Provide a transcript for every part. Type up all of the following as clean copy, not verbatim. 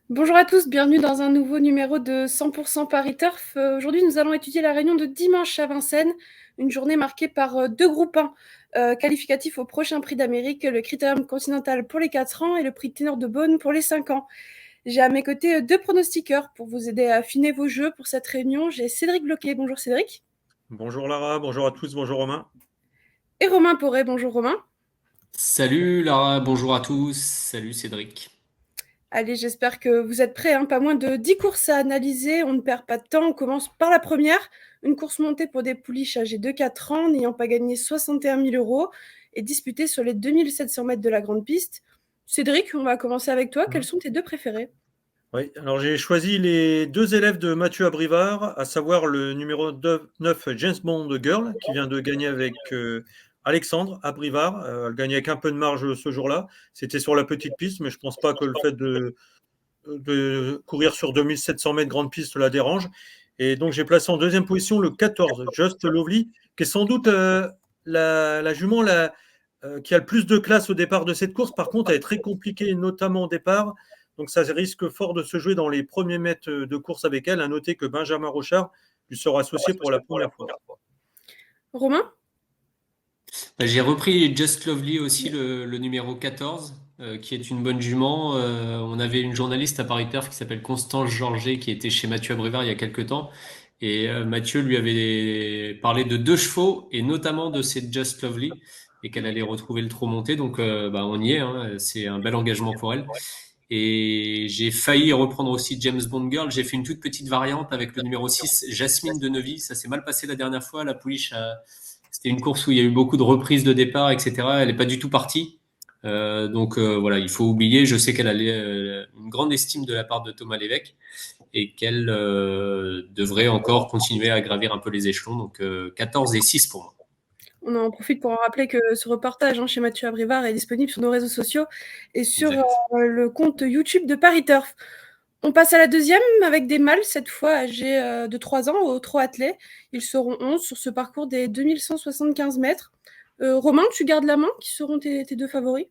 Bonjour à tous, bienvenue dans un nouveau numéro de 100% Paris Turf. Aujourd'hui, nous allons étudier la réunion de dimanche à Vincennes, une journée marquée par deux groupes 1 qualificatifs au prochain prix d'Amérique, le Critérium Continental pour les 4 ans et le prix Ténor de Beaune pour les 5 ans. J'ai à mes côtés deux pronostiqueurs pour vous aider à affiner vos jeux pour cette réunion. J'ai Cédric Bloquet, bonjour Cédric. Bonjour Lara, bonjour à tous, bonjour Romain. Et Romain Poré, bonjour Romain. Salut Lara, bonjour à tous, salut Cédric. Allez, j'espère que vous êtes prêts, hein. Pas moins de 10 courses à analyser, on ne perd pas de temps. On commence par la première, une course montée pour des pouliches âgées de 4 ans, n'ayant pas gagné 61 000 euros et disputée sur les 2700 mètres de la grande piste. Cédric, on va commencer avec toi. Quels sont tes deux préférés? Oui, alors j'ai choisi les deux élèves de Mathieu Abrivard, à savoir le numéro 9 James Bond Girl, qui vient de gagner avec Alexandre Abrivard. Elle gagnait avec un peu de marge ce jour-là. C'était sur la petite piste, mais je ne pense pas que le fait de courir sur 2700 mètres grande piste la dérange. Et donc j'ai placé en deuxième position le 14 Just Lovely, qui est sans doute la jument qui a le plus de classe au départ de cette course. Par contre, elle est très compliquée, notamment au départ. Donc ça risque fort de se jouer dans les premiers mètres de course avec elle. À noter que Benjamin Rochard lui sera associé pour la première fois. Romain? J'ai repris Just Lovely aussi, le numéro 14, qui est une bonne jument. On avait une journaliste à Paris Turf qui s'appelle Constance Georget qui était chez Mathieu Abrivard il y a quelques temps. Et Mathieu lui avait parlé de deux chevaux et notamment de ces Just Lovely et qu'elle allait retrouver le trot monté. Donc on y est, hein. C'est un bel engagement pour elle. Et j'ai failli reprendre aussi James Bond Girl. J'ai fait une toute petite variante avec le numéro 6, Jasmine de Neuvy. Ça s'est mal passé la dernière fois. La pouliche, c'était une course où il y a eu beaucoup de reprises de départ, etc. Elle n'est pas du tout partie. Voilà, il faut oublier. Je sais qu'elle a une grande estime de la part de Thomas Lévesque et qu'elle devrait encore continuer à gravir un peu les échelons. Donc 14 et 6 pour moi. On en profite pour en rappeler que ce reportage, chez Mathieu Abrivard est disponible sur nos réseaux sociaux et sur Exact. le compte YouTube de Paris Turf. On passe à la deuxième avec des mâles, cette fois âgés de 3 ans au trot attelé. Ils seront 11 sur ce parcours des 2175 mètres. Romain, tu gardes la main. Qui seront tes deux favoris?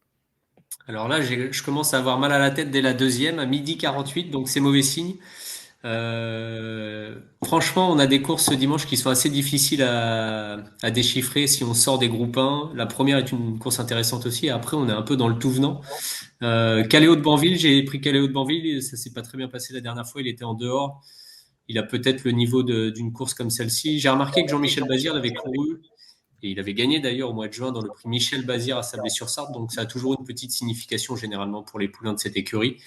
Alors là, je commence à avoir mal à la tête dès la deuxième, à midi 48, donc c'est mauvais signe. Franchement, on a des courses ce dimanche qui sont assez difficiles à déchiffrer si on sort des groupes 1. La première est une course intéressante aussi. Après, on est un peu dans le tout venant. Caléo de Banville, j'ai pris Caléo de Banville. Ça s'est pas très bien passé la dernière fois. Il était en dehors. Il a peut-être le niveau d'une course comme celle-ci. J'ai remarqué que Jean-Michel Bazir l'avait couru. Et il avait gagné d'ailleurs au mois de juin dans le prix Michel Bazir à Sablé-sur-Sarthe. Donc ça a toujours une petite signification généralement pour les poulains de cette écurie.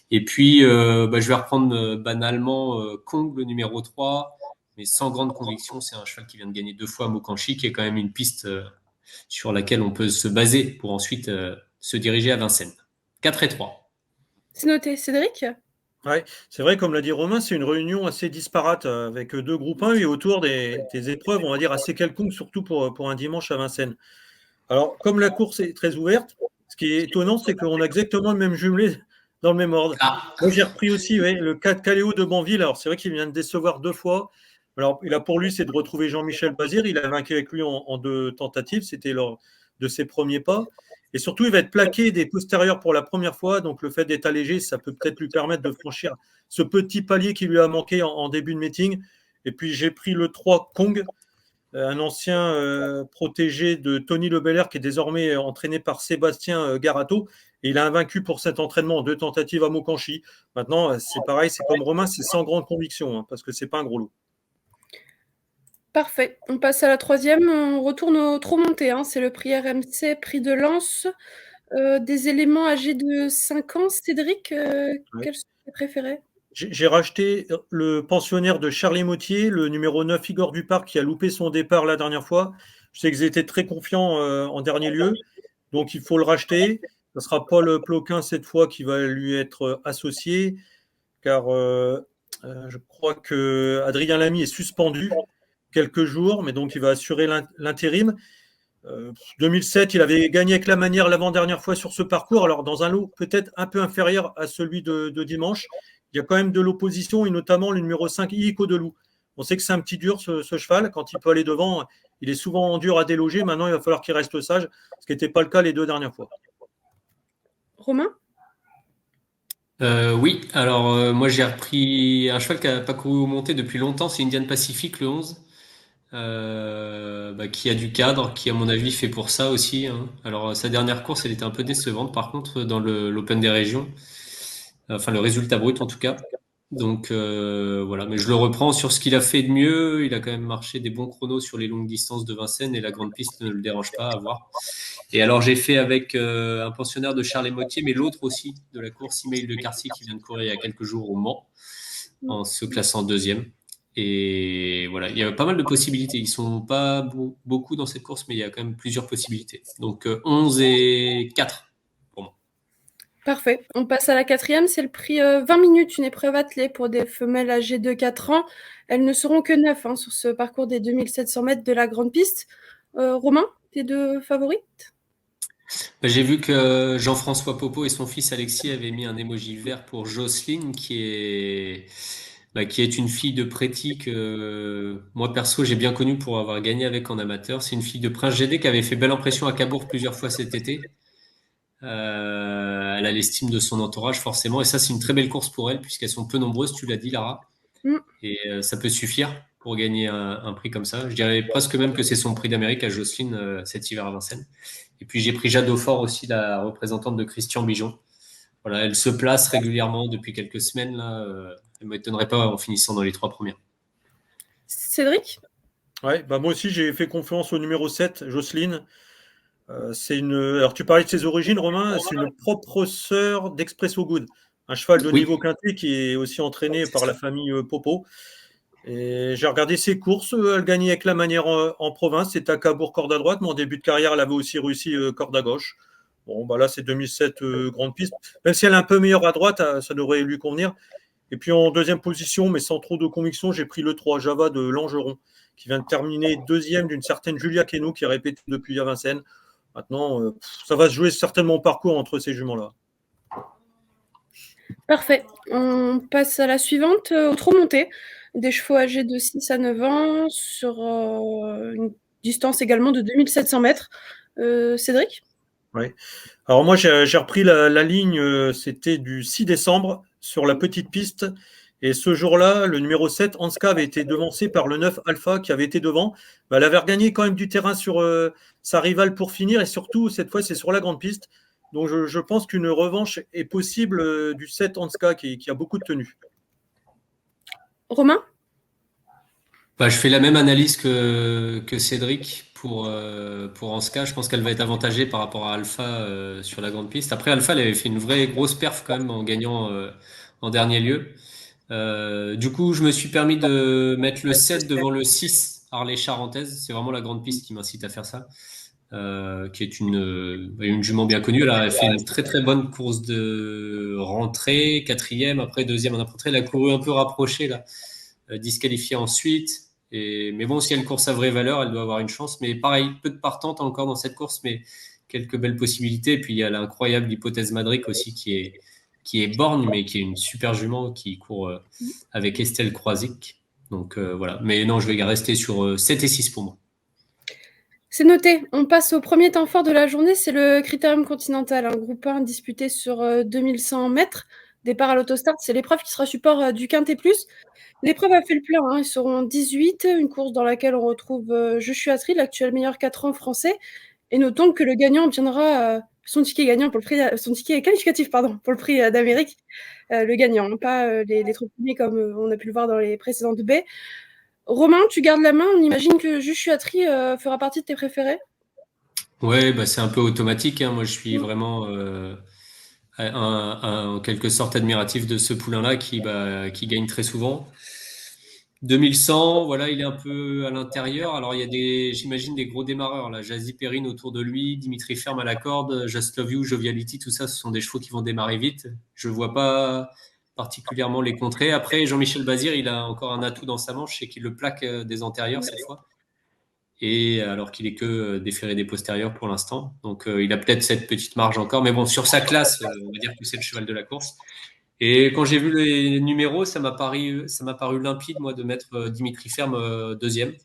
Et puis, je vais reprendre banalement Kong, le numéro 3, mais sans grande conviction. C'est un cheval qui vient de gagner 2 fois à Mokanchi, qui est quand même une piste sur laquelle on peut se baser pour ensuite se diriger à Vincennes. 4 et 3. C'est noté. Cédric? Ouais, c'est vrai, comme l'a dit Romain, c'est une réunion assez disparate avec deux groupes 1 et autour des épreuves, on va dire, assez quelconques, surtout pour un dimanche à Vincennes. Alors, comme la course est très ouverte, ce qui est étonnant, c'est qu'on a exactement le même jumelé dans le même ordre. Ah, Moi, j'ai repris aussi le 4 Caléo de Banville. Alors, c'est vrai qu'il vient de décevoir 2 fois. Alors, il a pour lui, c'est de retrouver Jean-Michel Bazir. Il a vaincu avec lui en 2 tentatives. C'était lors de ses premiers pas. Et surtout, il va être plaqué des postérieurs pour la première fois. Donc, le fait d'être allégé, ça peut peut-être lui permettre de franchir ce petit palier qui lui a manqué en début de meeting. Et puis, j'ai pris le 3 Kong, un ancien protégé de Tony Lebelair qui est désormais entraîné par Sébastien Garato. Et il a invaincu pour cet entraînement en 2 tentatives à Mokanchi. Maintenant, c'est pareil, c'est comme Romain, c'est sans grande conviction, parce que c'est pas un gros lot. Parfait. On passe à la troisième. On retourne au trot monté, c'est le prix RMC, prix de Lens. Des éléments âgés de 5 ans. Cédric, Ouais. quels sont tes préférés? J'ai racheté le pensionnaire de Charlie Mautier, le numéro 9 Igor Duparc, qui a loupé son départ la dernière fois. Je sais qu'ils étaient très confiants en dernier lieu, donc il faut le racheter. Ce sera Paul Ploquin cette fois qui va lui être associé, car je crois que Adrien Lamy est suspendu quelques jours, mais donc il va assurer l'intérim. 2007, il avait gagné avec la manière l'avant-dernière fois sur ce parcours, alors dans un lot peut-être un peu inférieur à celui de dimanche. Il y a quand même de l'opposition, et notamment le numéro 5, Ico Delou. On sait que c'est un petit dur, ce cheval. Quand il peut aller devant, il est souvent dur à déloger. Maintenant, il va falloir qu'il reste sage, ce qui n'était pas le cas les 2 dernières fois. Romain? Oui, alors moi j'ai repris un cheval qui n'a pas couru au monté depuis longtemps, c'est Indian Pacific le 11, qui a du cadre, qui à mon avis fait pour ça aussi, hein. Alors sa dernière course, elle était un peu décevante par contre dans l'Open des régions, enfin le résultat brut en tout cas. Donc voilà, mais je le reprends sur ce qu'il a fait de mieux. Il a quand même marché des bons chronos sur les longues distances de Vincennes et la grande piste ne le dérange pas à voir. Et alors j'ai fait avec un pensionnaire de Charles Motier, mais l'autre aussi de la course, Email de Carcy, qui vient de courir il y a quelques jours au Mans, en se classant deuxième. Et voilà, il y a pas mal de possibilités. Ils sont pas beaucoup dans cette course, mais il y a quand même plusieurs possibilités. Donc 11 et 4 pour moi. Parfait. On passe à la quatrième. C'est le prix 20 minutes, une épreuve attelée pour des femelles âgées de 4 ans. Elles ne seront que 9 sur ce parcours des 2700 mètres de la grande piste. Romain, tes deux favorites? J'ai vu que Jean-François Popo et son fils Alexis avaient mis un emoji vert pour Jocelyne, qui est une fille de Préti que moi perso j'ai bien connue pour avoir gagné avec en amateur. C'est une fille de Prince GD qui avait fait belle impression à Cabourg plusieurs fois cet été. Elle a l'estime de son entourage forcément, et ça c'est une très belle course pour elle puisqu'elles sont peu nombreuses, tu l'as dit Lara, Mm. et ça peut suffire pour gagner un prix comme ça. Je dirais presque même que c'est son prix d'Amérique à Jocelyne cet hiver à Vincennes. Et puis j'ai pris Jade Fort aussi, la représentante de Christian Bijon. Voilà, elle se place régulièrement depuis quelques semaines là. Elle m'étonnerait pas en finissant dans les 3 premières. Cédric? Ouais, bah moi aussi j'ai fait confiance au numéro 7, Jocelyne. C'est une. Alors tu parlais de ses origines, Romain, c'est une propre sœur d'Expresso Good, un cheval de Oui, niveau quintet qui est aussi entraîné c'est par la ça. famille Popo. Et j'ai regardé ses courses, elle gagnait avec la manière en province, c'était à Cabourg corde à droite, mais en début de carrière, elle avait aussi réussi corde à gauche. Bon, bah là, c'est 2007 grande piste. Même si elle est un peu meilleure à droite, ça devrait lui convenir. Et puis en deuxième position, mais sans trop de conviction, j'ai pris le 3 Java de Langeron, qui vient de terminer deuxième d'une certaine Julia Keno, qui est répétée depuis à Vincennes. Maintenant, ça va se jouer certainement au parcours entre ces juments-là. Parfait. On passe à la suivante, au trot monté. Des chevaux âgés de 6 à 9 ans sur une distance également de 2700 mètres. Cédric? Ouais. Alors moi, j'ai repris la ligne, c'était du 6 décembre sur la petite piste. Et ce jour-là, le numéro 7, Anska, avait été devancé par le 9 Alpha qui avait été devant. Bah, elle avait regagné quand même du terrain sur sa rivale pour finir. Et surtout, cette fois, c'est sur la grande piste. Donc je pense qu'une revanche est possible du 7 Anska qui a beaucoup de tenue. Romain? Je fais la même analyse que Cédric pour Anska. Je pense qu'elle va être avantagée par rapport à Alpha sur la grande piste. Après, Alpha, elle avait fait une vraie grosse perf quand même en gagnant en dernier lieu. Du coup, je me suis permis de mettre le 7 devant le 6 Harley-Charentaise. C'est vraiment la grande piste qui m'incite à faire ça. Qui est une jument bien connue. Elle a fait une très très bonne course de rentrée, quatrième, après deuxième en après. Elle a couru un peu rapproché là, disqualifiée ensuite. Mais bon, si elle course à vraie valeur, elle doit avoir une chance. Mais pareil, peu de partantes encore dans cette course, mais quelques belles possibilités. Et puis il y a l'incroyable hypothèse Madric aussi qui est borgne, mais qui est une super jument qui court avec Estelle Croisic. Donc voilà. Mais non, je vais rester sur 7 et 6 pour moi. C'est noté. On passe au premier temps fort de la journée, c'est le Critérium Continental, un groupe 1 disputé sur 2100 mètres. Départ à l'autostart, c'est l'épreuve qui sera support du Quintet Plus. L'épreuve a fait le plein, ils seront 18, une course dans laquelle on retrouve Joshua Tree, l'actuel meilleur 4 ans français. Et notons que le gagnant obtiendra son ticket gagnant pour le prix, son ticket qualificatif pour le prix d'Amérique. Le gagnant, pas les trop premiers comme on a pu le voir dans les précédentes baies. Romain, tu gardes la main. On imagine que Joshua Tree fera partie de tes préférés. Ouais, c'est un peu automatique, hein. Moi, je suis vraiment en quelque sorte admiratif de ce poulain-là qui gagne très souvent. 2100, voilà, il est un peu à l'intérieur. Alors, il y a j'imagine, des gros démarreurs là. Jazzy Perrine autour de lui, Dimitri Ferme à la corde, Just Love You, Joviality, tout ça, ce sont des chevaux qui vont démarrer vite. Je vois pas particulièrement les contrer. Après, Jean-Michel Bazir, il a encore un atout dans sa manche, c'est qu'il le plaque des antérieurs cette fois. Et alors qu'il est que déféré des postérieurs pour l'instant. Donc il a peut-être cette petite marge encore. Mais bon, sur sa classe, on va dire que c'est le cheval de la course. Et quand j'ai vu les numéros, ça m'a paru limpide, moi, de mettre Dimitri Ferme deuxième.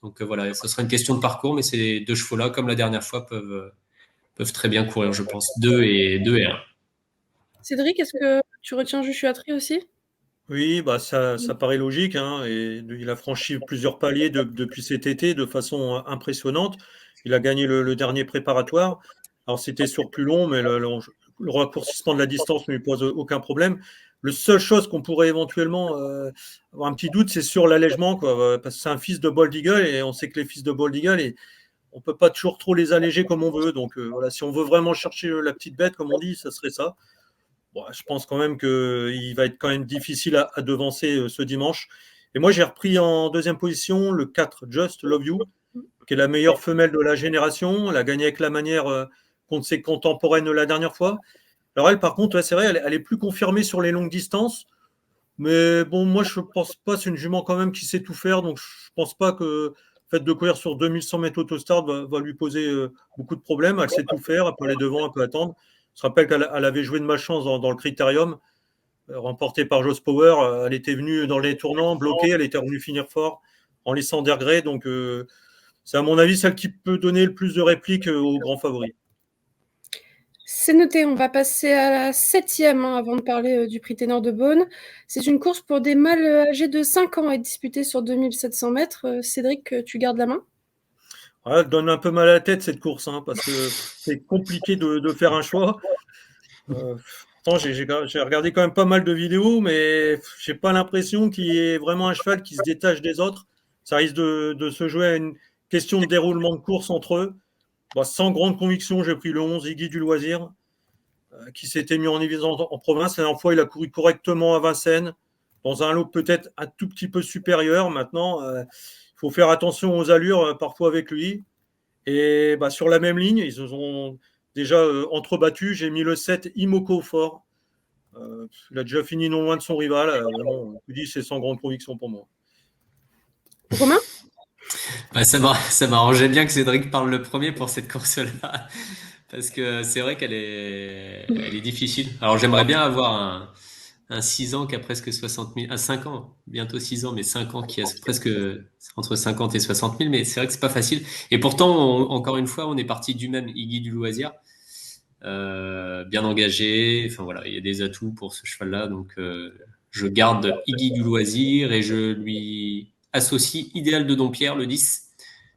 Donc voilà, ce sera une question de parcours, mais ces deux chevaux-là, comme la dernière fois, peuvent très bien courir, je pense. Deux et un. Cédric, est-ce que tu retiens Joshua Tree aussi? Oui, bah ça paraît logique, hein, et il a franchi plusieurs paliers depuis cet été de façon impressionnante. Il a gagné le dernier préparatoire. Alors c'était sur plus long, mais le raccourcissement de la distance ne lui pose aucun problème. Le seule chose qu'on pourrait éventuellement avoir un petit doute, c'est sur l'allègement, quoi, parce que c'est un fils de Bold Eagle et on sait que les fils de Bold Eagle, on peut pas toujours trop les alléger comme on veut. Donc voilà, si on veut vraiment chercher la petite bête, comme on dit, ça serait ça. Bon, je pense quand même qu'il va être quand même difficile à devancer ce dimanche. Et moi, j'ai repris en deuxième position le 4, Just Love You, qui est la meilleure femelle de la génération. Elle a gagné avec la manière contre ses contemporaines la dernière fois. Alors elle, par contre, ouais, c'est vrai, elle est plus confirmée sur les longues distances. Mais bon, moi, je pense pas, c'est une jument quand même qui sait tout faire. Donc, je pense pas que le fait de courir sur 2100 mètres autostart va lui poser beaucoup de problèmes. Elle sait tout faire, elle peut aller devant, elle peut attendre. Je rappelle qu'elle avait joué de malchance dans le Critérium, remporté par Joss Power. Elle était venue dans les tournants, bloquée, elle était revenue finir fort en laissant des regrets. Donc, c'est à mon avis celle qui peut donner le plus de répliques aux grands favoris. C'est noté, on va passer à la 7e avant de parler du prix Ténor de Beaune. C'est une course pour des mâles âgés de 5 ans et disputée sur 2700 mètres. Cédric, tu gardes la main? Ouais, elle donne un peu mal à la tête cette course, hein, parce que c'est compliqué de faire un choix. Pourtant, j'ai regardé quand même pas mal de vidéos, mais j'ai pas l'impression qu'il y ait vraiment un cheval qui se détache des autres. Ça risque de se jouer à une question de déroulement de course entre eux. Bon, sans grande conviction, j'ai pris le 11, Iggy du Loisir, qui s'était mis en évidence en province. La dernière fois, il a couru correctement à Vincennes, dans un lot peut-être un tout petit peu supérieur. Maintenant, il faut faire attention aux allures parfois avec lui. Et bah, sur la même ligne, ils se sont déjà entrebattus. J'ai mis le 7 Imoko fort. Il a déjà fini non loin de son rival. Vraiment, je vous dis, c'est sans grande conviction pour moi. Romain? Bah, ça m'arrangeait bien que Cédric parle le premier pour cette course-là. Parce que c'est vrai elle est difficile. Alors j'aimerais bien avoir un 6 ans qui a presque 60 000, 5 ans, bientôt 6 ans, mais 5 ans qui a presque entre 50 et 60 000, mais c'est vrai que c'est pas facile. Et pourtant, encore une fois, on est parti du même Iggy du Loisir, bien engagé. Enfin voilà, il y a des atouts pour ce cheval-là, donc je garde Iggy du Loisir et je lui associe Idéal de Dompierre, le 10.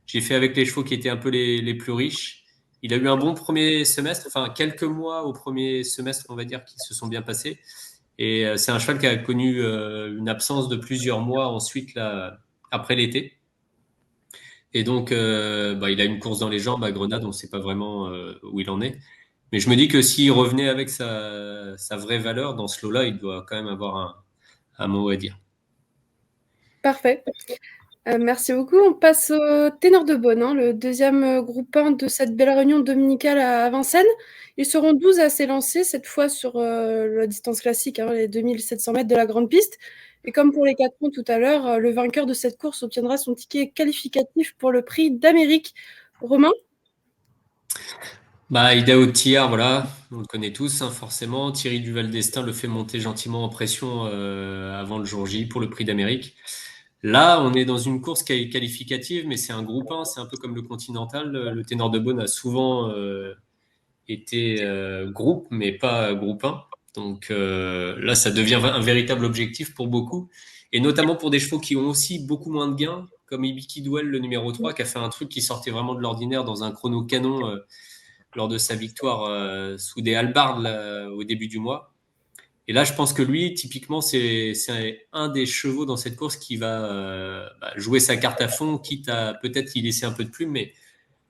J'ai fait avec les chevaux qui étaient un peu les plus riches. Il a eu un bon premier semestre, enfin quelques mois au premier semestre, on va dire, qui se sont bien passés. Et c'est un cheval qui a connu une absence de plusieurs mois ensuite, là, après l'été. Et donc, il a une course dans les jambes à Grenade, on ne sait pas vraiment où il en est. Mais je me dis que s'il revenait avec sa vraie valeur dans ce lot-là, il doit quand même avoir un mot à dire. Parfait. Merci beaucoup. On passe au Ténor de Beaune, le deuxième groupe 1 de cette belle réunion dominicale à Vincennes. Ils seront 12 à s'élancer, cette fois sur la distance classique, les 2700 mètres de la grande piste. Et comme pour les 4 ponts tout à l'heure, le vainqueur de cette course obtiendra son ticket qualificatif pour le prix d'Amérique. Romain? Idaho Tiar, voilà, on le connaît tous, hein, forcément. Thierry Duval d'Estaing le fait monter gentiment en pression avant le jour J pour le prix d'Amérique. Là, on est dans une course qui est qualificative, mais c'est un groupe 1, c'est un peu comme le Continental. Le Ténor de Beaune a souvent été groupe, mais pas groupe 1. Donc là, ça devient un véritable objectif pour beaucoup, et notamment pour des chevaux qui ont aussi beaucoup moins de gains, comme Ibiki Duel, le numéro 3, qui a fait un truc qui sortait vraiment de l'ordinaire dans un chrono canon lors de sa victoire sous des halbardes là, au début du mois. Et là, je pense que lui, typiquement, c'est un des chevaux dans cette course qui va jouer sa carte à fond, quitte à peut-être y laisser un peu de plume, mais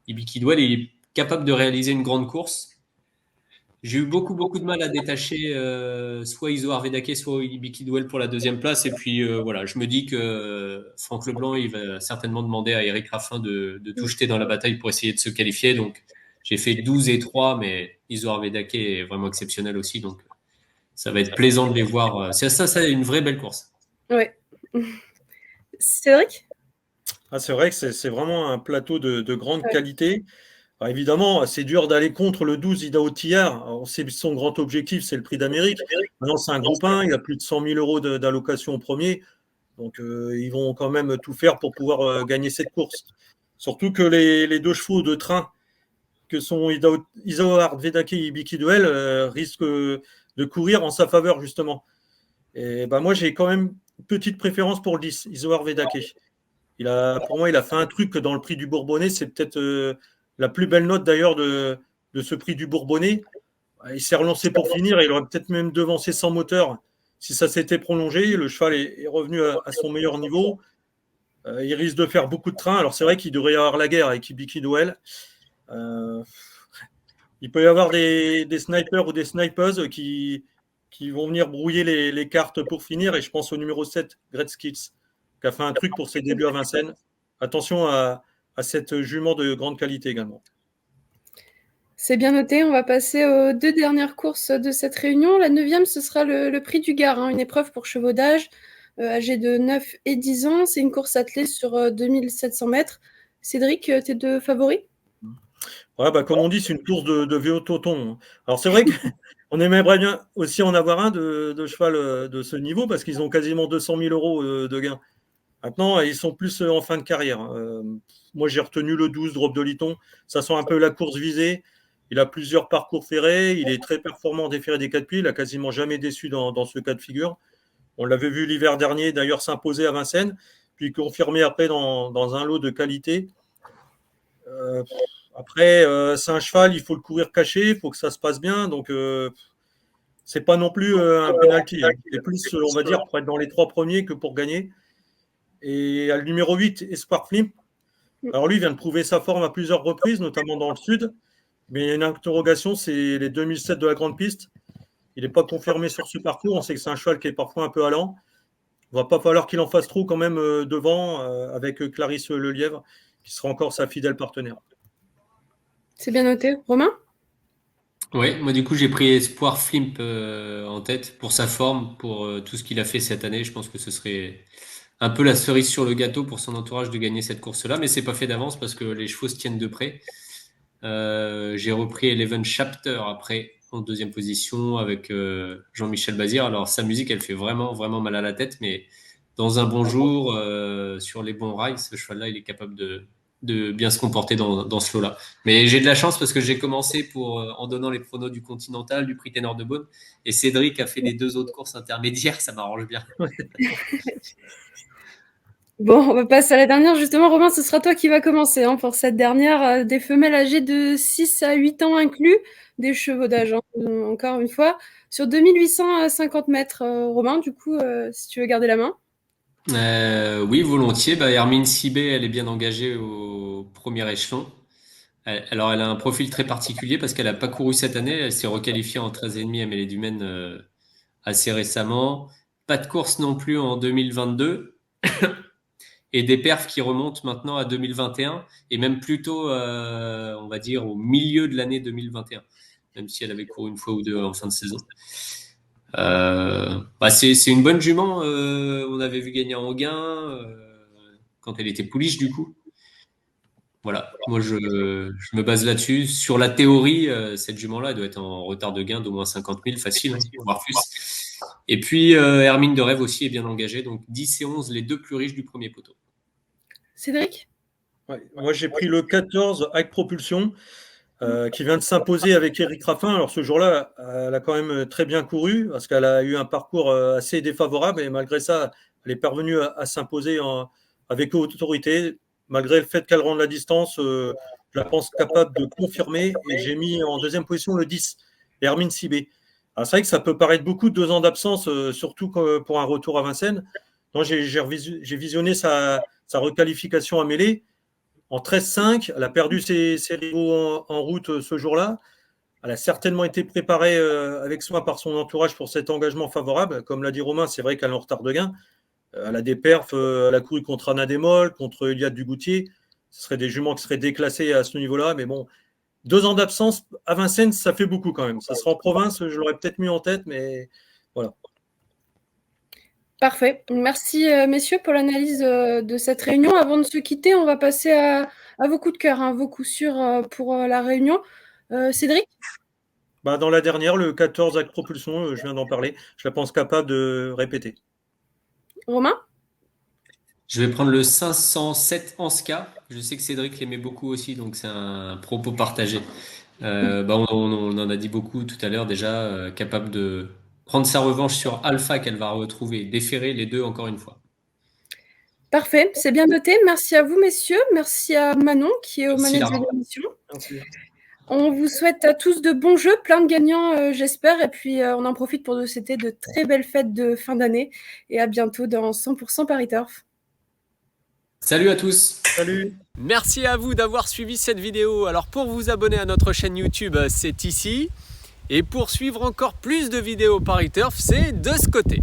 Ibiki Duel est capable de réaliser une grande course. J'ai eu beaucoup de mal à détacher soit Iso Arvedake, soit Ibiki Duel pour la deuxième place. Et puis voilà, je me dis que Franck Leblanc, il va certainement demander à Eric Raffin de tout jeter dans la bataille pour essayer de se qualifier. Donc j'ai fait 12 et 3, mais Iso Arvedake est vraiment exceptionnel aussi. Donc ça va être plaisant de les voir. C'est une vraie belle course. Ouais. Cédric? C'est vrai que c'est vraiment un plateau de grande qualité. Alors évidemment, c'est dur d'aller contre le 12 Idaho Tiar. On sait son grand objectif, c'est le prix d'Amérique. Maintenant, c'est un groupe 1, il a plus de 100 000 euros d'allocation au premier. Donc, ils vont quand même tout faire pour pouvoir gagner cette course. Surtout que les deux chevaux de train, que sont Isoard Vedake et Ibiki Duel, risquent de courir en sa faveur, justement. Et bah, moi, j'ai quand même une petite préférence pour le 10, Isoar Vedake. Pour moi, il a fait un truc que dans le prix du Bourbonnais, c'est peut-être la plus belle note d'ailleurs de ce prix du Bourbonnais. Il s'est relancé pour finir et il aurait peut-être même devancé sans moteur si ça s'était prolongé. Le cheval est revenu à son meilleur niveau. Il risque de faire beaucoup de trains. Alors c'est vrai qu'il devrait y avoir la guerre avec Ibiki Noël. Il peut y avoir des snipers ou des snipers qui vont venir brouiller les cartes pour finir. Et je pense au numéro 7, Great Skills, qui a fait un truc pour ses débuts à Vincennes. Attention à cette jument de grande qualité également. C'est bien noté. On va passer aux 2 dernières courses de cette réunion. La 9e, ce sera le prix du Gard, une épreuve pour chevaux d'âge âgés de 9 et 10 ans. C'est une course attelée sur 2700 mètres. Cédric, tes 2 favoris? Ouais, bah, comme on dit, c'est une course de vieux totons. Alors c'est vrai qu'on aimerait bien aussi en avoir un de cheval de ce niveau parce qu'ils ont quasiment 200 000 euros de gains. Maintenant, ils sont plus en fin de carrière. Moi, j'ai retenu le 12, Drop de Liton. Ça sent un peu la course visée. Il a plusieurs parcours ferrés. Il est très performant en déféré des 4 pieds. Il a quasiment jamais déçu dans ce cas de figure. On l'avait vu l'hiver dernier, d'ailleurs, s'imposer à Vincennes, puis confirmé après dans un lot de qualité. Après, c'est un cheval, il faut le courir caché, il faut que ça se passe bien. Donc, c'est pas non plus un penalty. C'est plus, on va dire, pour être dans les 3 premiers que pour gagner. Et le numéro 8, Espoir Flimp. Alors lui, il vient de prouver sa forme à plusieurs reprises, notamment dans le sud. Mais il y a une interrogation, c'est les 2007 de la grande piste. Il n'est pas confirmé sur ce parcours. On sait que c'est un cheval qui est parfois un peu allant. Il ne va pas falloir qu'il en fasse trop quand même devant avec Clarisse Lelièvre, qui sera encore sa fidèle partenaire. C'est bien noté. Romain? Ouais, moi du coup j'ai pris Espoir Flimp en tête pour sa forme, pour tout ce qu'il a fait cette année. Je pense que ce serait un peu la cerise sur le gâteau pour son entourage de gagner cette course-là, mais c'est pas fait d'avance parce que les chevaux se tiennent de près. J'ai repris Eleven Chapter après en 2e position avec Jean-Michel Bazir. Alors sa musique, elle fait vraiment vraiment mal à la tête, mais dans un bon jour, sur les bons rails, ce cheval-là, il est capable de bien se comporter dans ce lot-là. Mais j'ai de la chance parce que j'ai commencé en donnant les pronos du Continental, du Prix Ténor de Beaune, et Cédric a fait les 2 autres courses intermédiaires, ça m'arrange bien. Bon, on va passer à la dernière. Justement, Romain, ce sera toi qui va commencer pour cette dernière. Des femelles âgées de 6 à 8 ans inclus, des chevaux d'âge, encore une fois, sur 2850 mètres. Romain, du coup, si tu veux garder la main. Oui, volontiers. Hermine Sibé, elle est bien engagée au premier échelon. Alors, elle a un profil très particulier parce qu'elle n'a pas couru cette année. Elle s'est requalifiée en 13,5 à Mêlée du Maine assez récemment. Pas de course non plus en 2022. Et des perfs qui remontent maintenant à 2021 et même plutôt, on va dire, au milieu de l'année 2021, même si elle avait couru une fois ou deux en fin de saison. C'est une bonne jument. On avait vu gagner en gain quand elle était pouliche du coup. Voilà, moi je me base là-dessus. Sur la théorie, cette jument-là, elle doit être en retard de gain d'au moins 50 000, facile, voire plus. Et puis Hermine de Rêve aussi est bien engagée, donc 10 et 11, les 2 plus riches du premier poteau. Cédric? Ouais, moi, j'ai pris le 14 avec propulsion, qui vient de s'imposer avec Eric Raffin. Alors ce jour-là, elle a quand même très bien couru parce qu'elle a eu un parcours assez défavorable et malgré ça, elle est parvenue à s'imposer avec autorité. Malgré le fait qu'elle rende la distance, je la pense capable de confirmer et j'ai mis en 2e position le 10, Hermine Sibé. Alors c'est vrai que ça peut paraître beaucoup de 2 ans d'absence, surtout pour un retour à Vincennes. Non, j'ai visionné sa requalification à Mêlée. En 13-5, elle a perdu ses rivaux en route ce jour-là. Elle a certainement été préparée avec soin par son entourage pour cet engagement favorable. Comme l'a dit Romain, c'est vrai qu'elle est en retard de gain. Elle a des perfs, elle a couru contre Anna Desmolles, contre Eliade Dugoutier. Ce seraient des juments qui seraient déclassés à ce niveau-là. Mais bon, 2 ans d'absence à Vincennes, ça fait beaucoup quand même. Ça sera en province, je l'aurais peut-être mis en tête, mais voilà. Parfait. Merci, messieurs, pour l'analyse de cette réunion. Avant de se quitter, on va passer à vos coups de cœur, vos coups sûrs pour la réunion. Cédric? Dans la dernière, le 14 avec propulsion, je viens d'en parler. Je la pense capable de répéter. Romain? Je vais prendre le 507 Anska. Je sais que Cédric l'aimait beaucoup aussi, donc c'est un propos partagé. On en a dit beaucoup tout à l'heure déjà, capable de prendre sa revanche sur Alpha qu'elle va retrouver, déférer les deux encore une fois. Parfait, c'est bien noté. Merci à vous, messieurs. Merci à Manon qui est aux Merci, manettes de Lara. l'émission. Merci. On vous souhaite à tous de bons jeux, plein de gagnants, j'espère. Et puis, on en profite pour nous souhaiter de très belles fêtes de fin d'année. Et à bientôt dans 100% Paris Turf. Salut à tous. Salut. Merci à vous d'avoir suivi cette vidéo. Alors pour vous abonner à notre chaîne YouTube, c'est ici. Et pour suivre encore plus de vidéos Paris Turf, c'est de ce côté.